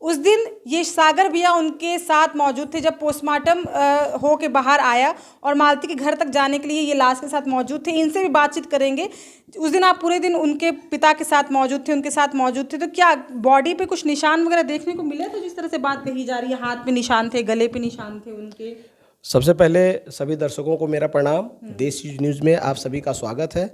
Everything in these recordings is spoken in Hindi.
उस दिन ये सागर भैया उनके साथ मौजूद थे जब पोस्टमार्टम हो के बाहर आया और मालती के घर तक जाने के लिए ये लाश के साथ मौजूद थे। इनसे भी बातचीत करेंगे। उस दिन आप पूरे दिन उनके पिता के साथ मौजूद थे, उनके साथ मौजूद थे, तो क्या बॉडी पे कुछ निशान वगैरह देखने को मिले? तो जिस तरह से बात कही जा रही है, हाथ पे निशान थे, गले पे निशान थे उनके। सबसे पहले सभी दर्शकों को मेरा प्रणाम। देश न्यूज़ में आप सभी का स्वागत है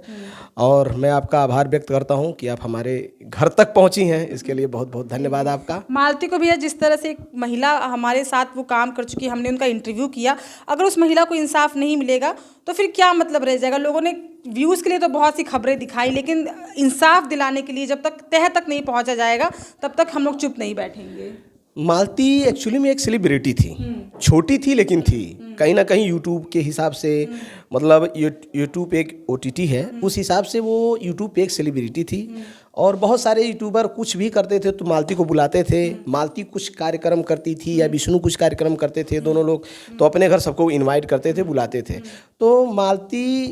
और मैं आपका आभार व्यक्त करता हूं कि आप हमारे घर तक पहुंची हैं, इसके लिए बहुत बहुत धन्यवाद आपका। मालती को भैया जिस तरह से एक महिला हमारे साथ वो काम कर चुकी है, हमने उनका इंटरव्यू किया, अगर उस महिला को इंसाफ नहीं मिलेगा तो फिर क्या मतलब रह जाएगा? लोगों ने व्यूज़ के लिए तो बहुत सी खबरें दिखाई, लेकिन इंसाफ दिलाने के लिए जब तक तह तक नहीं पहुंचा जाएगा तब तक हम लोग चुप नहीं बैठेंगे। मालती एक्चुअली में एक सेलिब्रिटी थी, छोटी थी लेकिन थी। कहीं ना कहीं यूट्यूब के हिसाब से, मतलब यूट्यूब एक OTT है, उस हिसाब से वो यूट्यूब पे एक सेलिब्रिटी थी और बहुत सारे यूट्यूबर कुछ भी करते थे तो मालती को बुलाते थे। मालती कुछ कार्यक्रम करती थी या विष्णु कुछ कार्यक्रम करते थे, दोनों लोग तो अपने घर सबको इनवाइट करते थे, बुलाते थे। तो मालती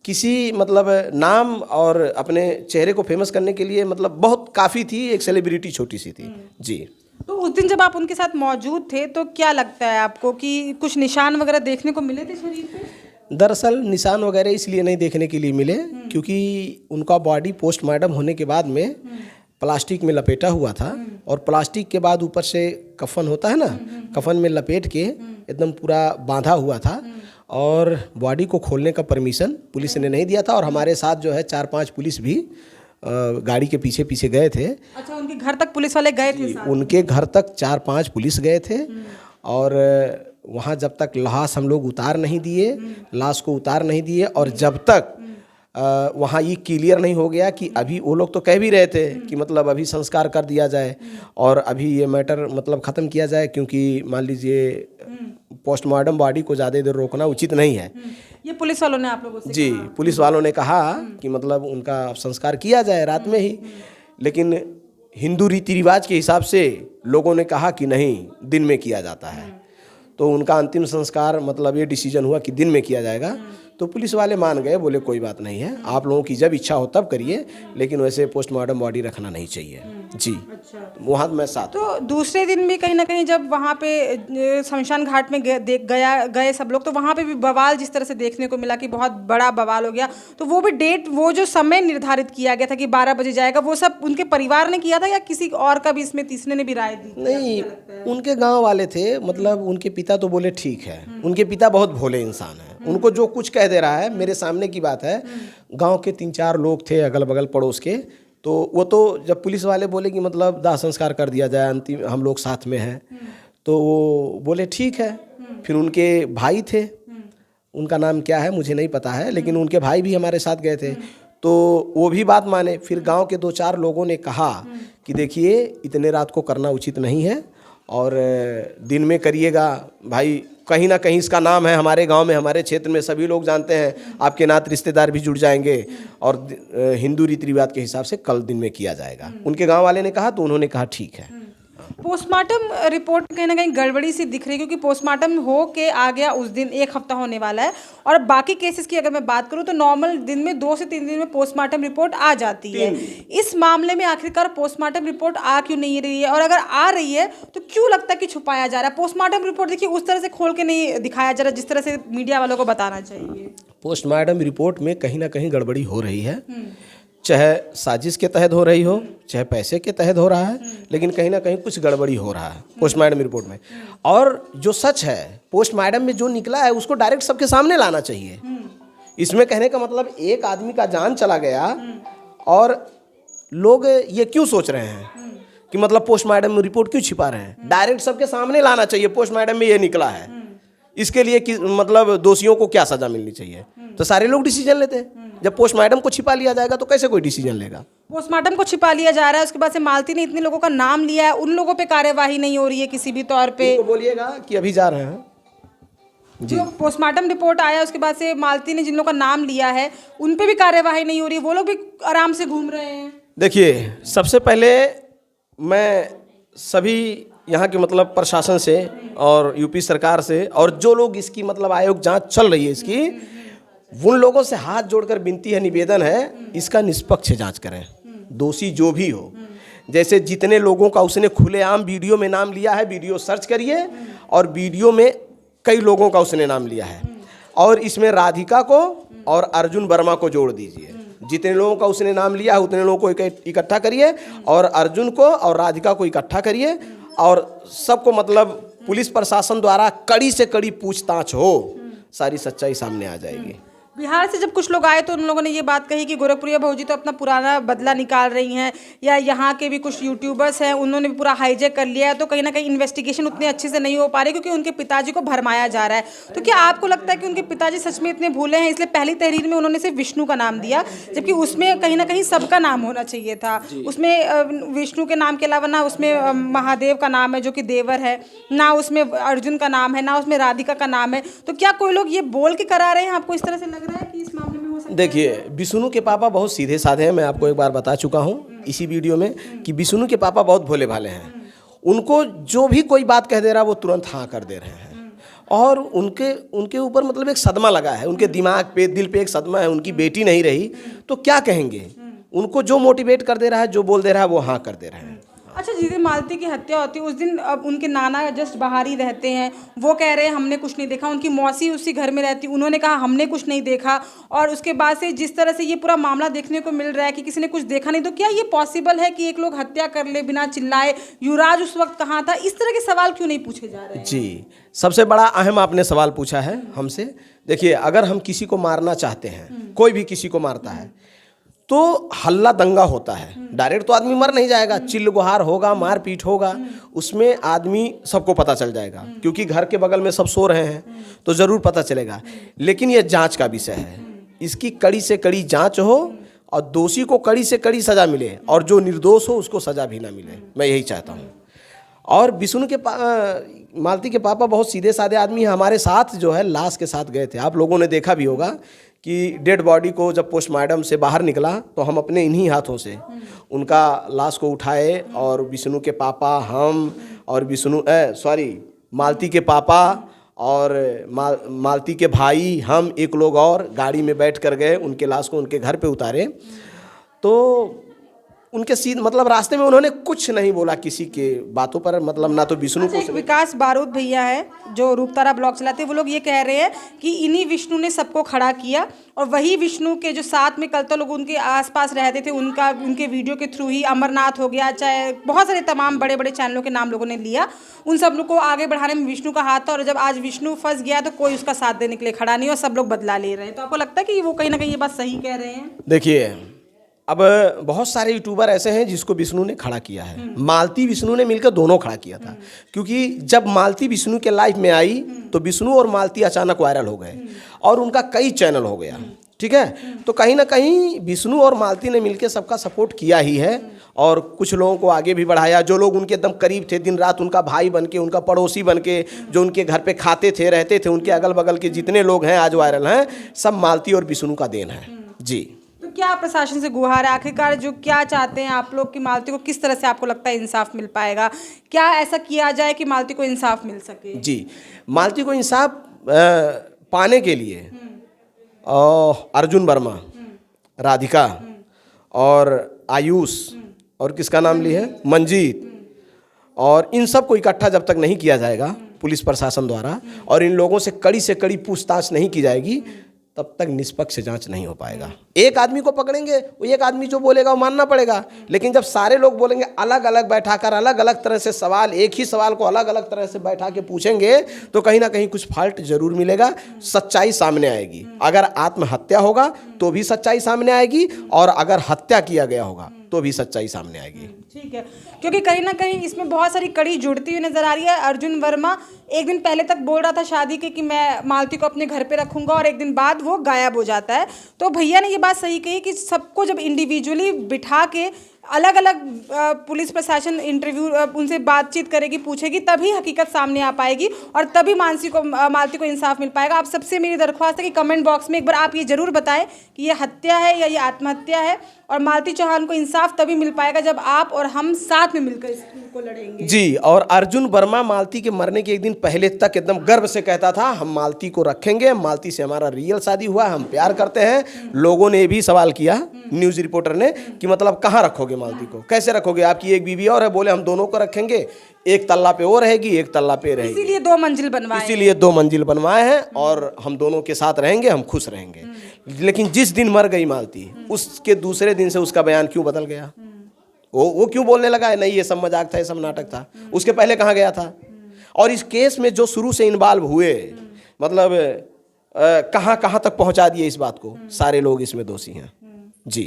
किसी मतलब नाम और अपने चेहरे को फेमस करने के लिए मतलब बहुत काफ़ी थी, एक सेलिब्रिटी छोटी सी थी जी। तो उस दिन जब आप उनके साथ मौजूद थे तो क्या लगता है आपको कि कुछ निशान वगैरह देखने को मिले थे शरीर पे? दरअसल निशान वगैरह इसलिए नहीं देखने के लिए मिले क्योंकि उनका बॉडी पोस्टमार्टम होने के बाद में प्लास्टिक में लपेटा हुआ था और प्लास्टिक के बाद ऊपर से कफन होता है ना, कफन में लपेट के एकदम पूरा बांधा हुआ था और बॉडी को खोलने का परमिशन पुलिस ने नहीं दिया था। और हमारे साथ जो है 4-5 पुलिस भी गाड़ी के पीछे पीछे गए थे। अच्छा, उनके घर तक पुलिस वाले गए थे साथ? उनके घर तक 4-5 पुलिस गए थे और वहाँ जब तक लाश हम लोग उतार नहीं दिए, लाश को उतार नहीं दिए और जब तक वहाँ ये क्लियर नहीं हो गया कि अभी वो लोग तो कह भी रहे थे कि मतलब अभी संस्कार कर दिया जाए और अभी ये मैटर मतलब ख़त्म किया जाए, क्योंकि मान लीजिए पोस्टमार्टम बॉडी को ज़्यादा देर रोकना उचित नहीं है। ये पुलिस वालों ने आप लोगों से जी, पुलिस वालों ने कहा कि मतलब उनका संस्कार किया जाए रात में ही, लेकिन हिंदू रीति रिवाज के हिसाब से लोगों ने कहा कि नहीं, दिन में किया जाता है। तो उनका अंतिम संस्कार मतलब ये डिसीजन हुआ कि दिन में किया जाएगा। तो पुलिस वाले मान गए, बोले कोई बात नहीं है, आप लोगों की जब इच्छा हो तब करिए, लेकिन वैसे पोस्टमार्टम बॉडी रखना नहीं चाहिए जी। अच्छा, वहाँ मैं साथ। तो दूसरे दिन भी कहीं ना कहीं जब वहाँ पे शमशान घाट में गए सब लोग, तो वहाँ पे भी बवाल जिस तरह से देखने को मिला कि बहुत बड़ा बवाल हो गया। तो वो भी डेट, वो जो समय निर्धारित किया गया था कि 12 बजे जाएगा, वो सब उनके परिवार ने किया था या किसी और का भी इसमें तीसरे ने भी राय दी? नहीं, उनके गांव वाले थे, मतलब उनके पिता तो बोले ठीक है। उनके पिता बहुत भोले इंसान हैं, उनको जो कुछ कह दे रहा है, मेरे सामने की बात है, गांव के 3-4 लोग थे अगल बगल पड़ोस के, तो वो तो जब पुलिस वाले बोले कि मतलब दाह संस्कार कर दिया जाए, अंतिम हम लोग साथ में हैं, तो वो बोले ठीक है। फिर उनके भाई थे, उनका नाम क्या है मुझे नहीं पता है, लेकिन उनके भाई भी हमारे साथ गए थे, तो वो भी बात माने। फिर गांव के 2-4 लोगों ने कहा कि देखिए इतने रात को करना उचित नहीं है और दिन में करिएगा भाई, कहीं ना कहीं इसका नाम है हमारे गांव में, हमारे क्षेत्र में सभी लोग जानते हैं, आपके नात रिश्तेदार भी जुड़ जाएंगे और हिंदू रीति रिवाज के हिसाब से कल दिन में किया जाएगा। उनके गांव वाले ने कहा तो उन्होंने कहा ठीक है। पोस्टमार्टम रिपोर्ट कहीं ना कहीं गड़बड़ी सी दिख रही है, क्योंकि पोस्टमार्टम हो के आ गया उस दिन, 1 हफ्ता होने वाला है, और बाकी केसेस की अगर मैं बात करूं तो नॉर्मल दिन में 2 से 3 दिन में पोस्टमार्टम रिपोर्ट आ जाती है। इस मामले में आखिरकार पोस्टमार्टम रिपोर्ट आ क्यों नहीं रही है, और अगर आ रही है तो क्यों लगता है कि छुपाया जा रहा है? पोस्टमार्टम रिपोर्ट देखिए उस तरह से खोल के नहीं दिखाया जा रहा जिस तरह से मीडिया वालों को बताना चाहिए। पोस्टमार्टम रिपोर्ट में कहीं ना कहीं गड़बड़ी हो रही है, चाहे साजिश के तहत हो रही हो, चाहे पैसे के तहत हो रहा है, लेकिन कहीं ना कहीं कुछ गड़बड़ी हो रहा है पोस्टमार्टम रिपोर्ट में। और जो सच है पोस्टमार्टम में जो निकला है उसको डायरेक्ट सबके सामने लाना चाहिए। इसमें कहने का मतलब एक आदमी का जान चला गया और लोग ये क्यों सोच रहे हैं कि मतलब पोस्टमार्टम रिपोर्ट क्यों छिपा रहे हैं? डायरेक्ट सबके सामने लाना चाहिए, पोस्टमार्टम में ये निकला है, इसके लिए कि मतलब दोषियों को क्या सजा मिलनी चाहिए, तो सारे लोग डिसीजन लेते हैं। जब पोस्टमार्टम को छिपा लिया जाएगा तो कैसे कोई डिसीजन लेगा? पोस्टमार्टम को छिपा लिया जा रहा है, उसके बाद से मालती ने इतने लोगों का नाम लिया है, उन लोगों पे कार्यवाही नहीं हो रही है किसी भी तौर पे। उनको बोलिएगा कि अभी जा रहे हैं जी। जो पोस्टमार्टम रिपोर्ट आया उसके बाद से मालती ने जिन लोगों का नाम लिया है उन पे भी कार्यवाही नहीं हो रही है, वो लोग भी आराम से घूम रहे हैं। देखिए, सबसे पहले मैं सभी यहाँ के मतलब प्रशासन से और यूपी सरकार से और जो लोग इसकी मतलब आयोग जांच चल रही है इसकी, उन लोगों से हाथ जोड़कर विनती है, निवेदन है, इसका निष्पक्ष जांच करें, दोषी जो भी हो। जैसे जितने लोगों का उसने खुलेआम वीडियो में नाम लिया है, वीडियो सर्च करिए और वीडियो में कई लोगों का उसने नाम लिया है, और इसमें राधिका को और अर्जुन वर्मा को जोड़ दीजिए। जितने लोगों का उसने नाम लिया है उतने लोगों को इकट्ठा करिए और अर्जुन को और राधिका को इकट्ठा करिए और सबको मतलब पुलिस प्रशासन द्वारा कड़ी से कड़ी पूछताछ हो, सारी सच्चाई सामने आ जाएगी। बिहार से जब कुछ लोग आए तो उन लोगों ने ये बात कही कि गोरखपुरिया बहू जी तो अपना पुराना बदला निकाल रही हैं, या यहाँ के भी कुछ यूट्यूबर्स हैं उन्होंने भी पूरा हाईजैक कर लिया है, तो कहीं ना कहीं इन्वेस्टिगेशन उतने अच्छे से नहीं हो पा रही क्योंकि उनके पिताजी को भरमाया जा रहा है। तो क्या आपको लगता है कि उनके पिताजी सच में इतने भूले हैं, इसलिए पहली तहरीर में उन्होंने सिर्फ विष्णु का नाम दिया, जबकि उसमें कहीं ना कहीं सबका नाम होना चाहिए था। उसमें विष्णु के नाम के अलावा ना उसमें महादेव का नाम है जो कि देवर है, ना उसमें अर्जुन का नाम है, ना उसमें राधिका का नाम है। तो क्या कोई लोग ये बोल के करा रहे हैं? आपको इस तरह से लग रहा है कि इस मामले में हो सकता है? देखिए, विष्णु के पापा बहुत सीधे साधे हैं। मैं आपको एक बार बता चुका हूँ इसी वीडियो में कि विष्णु के पापा बहुत भोले भाले हैं। उनको जो भी कोई बात कह दे रहा है वो तुरंत हाँ कर दे रहे हैं, और उनके ऊपर मतलब एक सदमा लगा है, उनके दिमाग पे दिल पे एक सदमा है। उनकी बेटी नहीं रही तो क्या कहेंगे? उनको जो मोटिवेट कर दे रहा है, जो बोल दे रहा है वो हाँ कर दे रहे हैं। अच्छा, जिस दिन मालती की हत्या होती है उस दिन अब उनके नाना जस्ट बाहर ही रहते हैं, वो कह रहे हैं हमने कुछ नहीं देखा। उनकी मौसी उसी घर में रहती, उन्होंने कहा हमने कुछ नहीं देखा। और उसके बाद से जिस तरह से ये पूरा मामला देखने को मिल रहा है कि किसी ने कुछ देखा नहीं, तो क्या ये पॉसिबल है कि एक लोग हत्या कर ले बिना चिल्लाए? युवराज उस वक्त कहाँ था? इस तरह के सवाल क्यों नहीं पूछे जा रहे हैं? जी, सबसे बड़ा अहम आपने सवाल पूछा है हमसे। देखिए, अगर हम किसी को मारना चाहते हैं, कोई भी किसी को मारता है तो हल्ला दंगा होता है, डायरेक्ट तो आदमी मर नहीं जाएगा, चिल्ल गुहार होगा, मारपीट होगा, उसमें आदमी सबको पता चल जाएगा क्योंकि घर के बगल में सब सो रहे हैं तो ज़रूर पता चलेगा। लेकिन यह जांच का विषय है, इसकी कड़ी से कड़ी जांच हो और दोषी को कड़ी से कड़ी सज़ा मिले और जो निर्दोष हो उसको सज़ा भी ना मिले, मैं यही चाहता हूँ। और विष्णु के मालती के पापा बहुत सीधे साधे आदमी हैं। हमारे साथ जो है लाश के साथ गए थे, आप लोगों ने देखा भी होगा कि डेड बॉडी को जब पोस्टमार्टम से बाहर निकला तो हम अपने इन्हीं हाथों से उनका लाश को उठाए और विष्णु के पापा, हम और मालती के पापा और मालती के भाई, हम एक लोग और गाड़ी में बैठ कर गए, उनके लाश को उनके घर पे उतारे। तो उनके सीध मतलब रास्ते में उन्होंने कुछ नहीं बोला किसी के बातों पर, मतलब ना तो विष्णु को। विकास बारूद भैया है जो रूपतारा ब्लॉग चलाते हैं, वो लोग ये कह रहे हैं कि इन्हीं विष्णु ने सबको खड़ा किया और वही विष्णु के जो साथ में कल तो लोग उनके आसपास रहते थे, उनके वीडियो के थ्रू ही अमरनाथ हो गया, चाहे बहुत सारे तमाम बड़े बड़े चैनलों के नाम लोगों ने लिया, उन सब लोग को आगे बढ़ाने में विष्णु का हाथ था। और जब आज विष्णु फंस गया तो कोई उसका साथ देने के लिए खड़ा नहीं और सब लोग बदला ले रहे हैं। तो आपको लगता है कि वो कहीं ना कहीं ये बात सही कह रहे हैं? देखिए, अब बहुत सारे यूट्यूबर ऐसे हैं जिसको विष्णु ने खड़ा किया है। मालती विष्णु ने मिलकर दोनों खड़ा किया था, क्योंकि जब मालती विष्णु के लाइफ में आई तो विष्णु और मालती अचानक वायरल हो गए और उनका कई चैनल हो गया, ठीक है। तो कहीं ना कहीं विष्णु और मालती ने मिलकर सबका सपोर्ट किया ही है और कुछ लोगों को आगे भी बढ़ाया। जो लोग उनके एकदम करीब थे, दिन रात उनका भाई बन के, उनका पड़ोसी बन के, जो उनके घर पे खाते थे, रहते थे, उनके अगल बगल के जितने लोग हैं आज वायरल हैं, सब मालती और विष्णु का देन है जी। क्या प्रशासन से गुहार है आखिरकार, जो क्या चाहते हैं आप लोग कि मालती को किस तरह से आपको लगता है इंसाफ मिल पाएगा? क्या ऐसा किया जाए कि मालती को इंसाफ मिल सके? जी, मालती को इंसाफ पाने के लिए अर्जुन वर्मा, राधिका और आयुष और किसका नाम ली है, मंजीत, और इन सब को इकट्ठा जब तक नहीं किया जाएगा पुलिस प्रशासन द्वारा और इन लोगों से कड़ी पूछताछ नहीं की जाएगी, तब तक निष्पक्ष जांच नहीं हो पाएगा। एक आदमी को पकड़ेंगे, वो एक आदमी जो बोलेगा वो मानना पड़ेगा, लेकिन जब सारे लोग बोलेंगे, अलग अलग बैठाकर अलग अलग तरह से सवाल, एक ही सवाल को अलग अलग तरह से बैठा के पूछेंगे तो कहीं ना कहीं कुछ फॉल्ट जरूर मिलेगा, सच्चाई सामने आएगी। अगर आत्महत्या होगा तो भी सच्चाई सामने आएगी और अगर हत्या किया गया होगा तो भी सच्चाई सामने आएगी। ठीक है, क्योंकि कहीं ना कहीं इसमें बहुत सारी कड़ी जुड़ती हुई नजर आ रही है। अर्जुन वर्मा एक दिन पहले तक बोल रहा था शादी के कि मैं मालती को अपने घर पे रखूंगा और एक दिन बाद वो गायब हो जाता है। तो भैया ने ये बात सही कही कि सबको जब इंडिविजुअली बिठा के अलग अलग पुलिस प्रशासन इंटरव्यू उनसे बातचीत करेगी, पूछेगी, तभी हकीकत सामने आ पाएगी और तभी मालती को इंसाफ मिल पाएगा। आप सबसे मेरी दरख्वास्त है कि कमेंट बॉक्स में एक बार आप ये जरूर बताएं कि ये हत्या है या ये आत्महत्या है, और मालती चौहान को इंसाफ तभी मिल पाएगा जब आप और हम साथ में मिलकर इसको लड़ेंगे। जी, और अर्जुन वर्मा मालती के मरने के एक दिन पहले तक एकदम गर्व से कहता था हम मालती को रखेंगे, मालती से हमारा रियल शादी हुआ, हम प्यार करते हैं। लोगों ने भी सवाल किया, न्यूज़ रिपोर्टर ने, कि मतलब कहाँ रखोगे रखोगे मालती को? कैसे रखोगे? आपकी एक बीवी और है, बोले हम दोनों को रखेंगे, एक तल्ला पे वो रहेगी, एक तल्ला पे रहेगी, इसीलिए 2 मंजिल बनवाए। इसीलिए 2 मंजिल बनवाए हैं और हम दोनों के साथ रहेंगे, हम खुश रहेंगे। लेकिन जिस दिन मर गई मालती, उसके दूसरे दिन से उसका बयान क्यों बदल गया? वो क्यों बोलने लगा है नहीं ये सब मजाक था, ये सब नाटक था? उसके पहले कहाँ गया था? और इस केस में जो शुरू से इन्वॉल्व हुए, मतलब कहाँ कहाँ तक पहुंचा दिए इस बात को, सारे लोग इसमें दोषी हैं जी।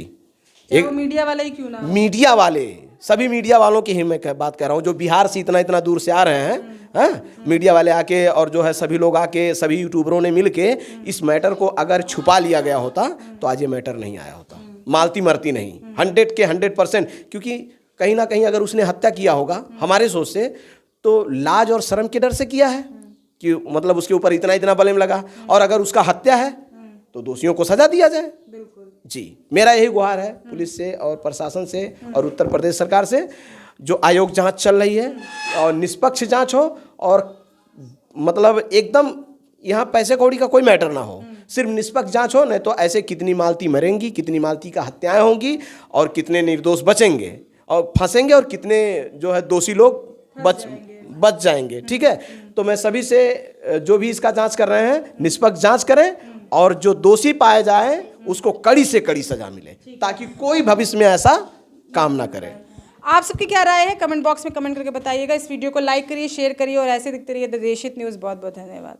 एक मीडिया वाला ही क्यों ना? मीडिया वाले, सभी मीडिया वालों की ही मैं बात कर रहा हूँ, जो बिहार से इतना इतना दूर से आ रहे हैं, हाँ? मीडिया वाले आके और जो है सभी लोग आके, सभी यूट्यूबरों ने मिलके इस मैटर को अगर छुपा लिया गया होता तो आज ये मैटर नहीं आया होता, मालती मरती नहीं 100 के 100%। क्योंकि कहीं ना कहीं अगर उसने हत्या किया होगा हमारे सोच से, तो लाज और शर्म के डर से किया है कि मतलब उसके ऊपर इतना इतना ब्लेम लगा, और अगर उसका हत्या है तो दोषियों को सजा दिया जाए। बिल्कुल जी, मेरा यही गुहार है पुलिस से और प्रशासन से और उत्तर प्रदेश सरकार से, जो आयोग जांच चल रही है और निष्पक्ष जांच हो, और मतलब एकदम यहाँ पैसे कौड़ी का कोई मैटर ना हो, सिर्फ निष्पक्ष जांच हो। नहीं तो ऐसे कितनी मालती मरेंगी, कितनी मालती का हत्याएं होंगी, और कितने निर्दोष बचेंगे और फंसेंगे, और कितने जो है दोषी लोग बच जाएंगे। ठीक है, तो मैं सभी से, जो भी इसका जांच कर रहे हैं, निष्पक्ष जांच करें और जो दोषी पाए जाए उसको कड़ी से कड़ी सजा मिले, ताकि कोई भविष्य में ऐसा काम ना करे। आप सबकी क्या राय है कमेंट बॉक्स में कमेंट करके बताइएगा। इस वीडियो को लाइक करिए, शेयर करिए और ऐसे दिखते रहिए द देशित न्यूज़। बहुत बहुत धन्यवाद।